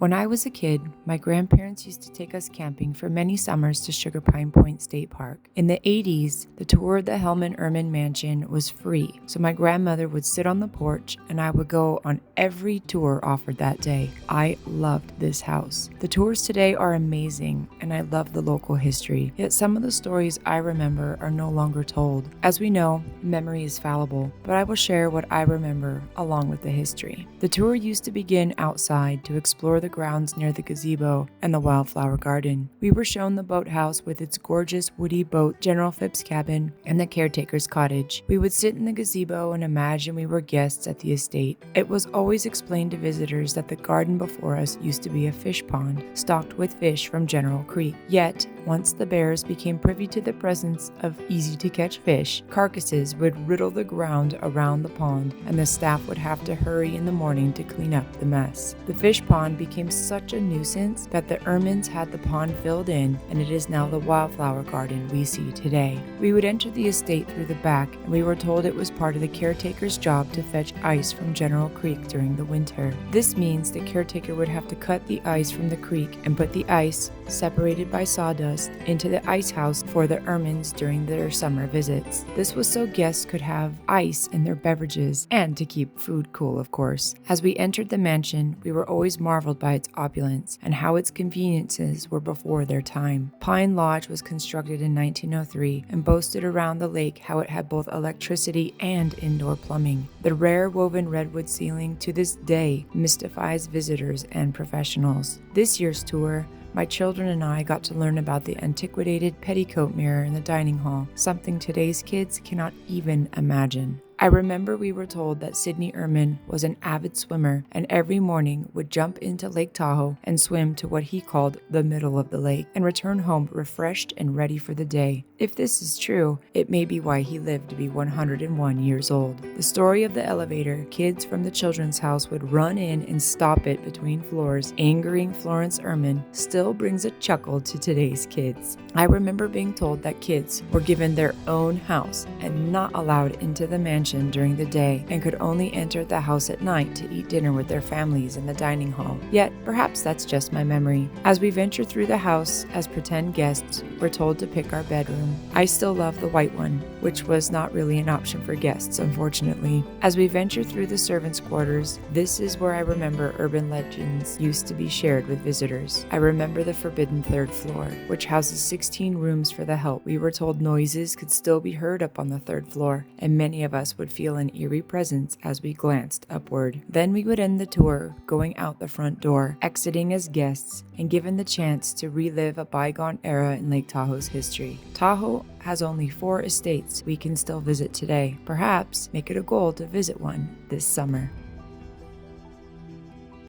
When I was a kid, my grandparents used to take us camping for many summers to Sugar Pine Point State Park. In the 80s, the tour of the Hellman-Ehrman mansion was free, so my grandmother would sit on the porch and I would go on every tour offered that day. I loved this house. The tours today are amazing, and I love the local history, yet some of the stories I remember are no longer told. As we know, memory is fallible, but I will share what I remember along with the history. The tour used to begin outside to explore the grounds near the gazebo and the wildflower garden. We were shown the boathouse with its gorgeous woody boat, General Phipps's cabin, and the caretaker's cottage. We would sit in the gazebo and imagine we were guests at the estate. It was always explained to visitors that the garden before us used to be a fish pond, stocked with fish from General Creek. Yet, once the bears became privy to the presence of easy-to-catch fish, carcasses would riddle the ground around the pond, and the staff would have to hurry in the morning to clean up the mess. The fish pond became such a nuisance that the Ehrmans had the pond filled in, and it is now the wildflower garden we see today. We would enter the estate through the back, and we were told it was part of the caretaker's job to fetch ice from General Creek during the winter. This means the caretaker would have to cut the ice from the creek and put the ice, separated by sawdust, into the ice house for the Ehrmans during their summer visits. This was so guests could have ice in their beverages and to keep food cool, of course. As we entered the mansion, we were always marveled by its opulence and how its conveniences were before their time. Pine Lodge was constructed in 1903 and boasted around the lake how it had both electricity and indoor plumbing. The rare woven redwood ceiling to this day mystifies visitors and professionals. This year's tour, my children and I got to learn about the antiquated petticoat mirror in the dining hall, something today's kids cannot even imagine. I remember we were told that Sidney Ehrman was an avid swimmer and every morning would jump into Lake Tahoe and swim to what he called the middle of the lake and return home refreshed and ready for the day. If this is true, it may be why he lived to be 101 years old. The story of the elevator, kids from the children's house would run in and stop it between floors, angering Florence Ehrman, still brings a chuckle to today's kids. I remember being told that kids were given their own house and not allowed into the mansion during the day and could only enter the house at night to eat dinner with their families in the dining hall. Yet, perhaps that's just my memory. As we venture through the house as pretend guests, we're told to pick our bedroom. I still love the white one, which was not really an option for guests, unfortunately. As we venture through the servants' quarters, this is where I remember urban legends used to be shared with visitors. I remember the forbidden third floor, which houses 16 rooms for the help. We were told noises could still be heard up on the third floor, and many of us would feel an eerie presence as we glanced upward. Then we would end the tour, going out the front door, exiting as guests, and given the chance to relive a bygone era in Lake Tahoe's history. Tahoe has only 4 estates we can still visit today. Perhaps make it a goal to visit one this summer.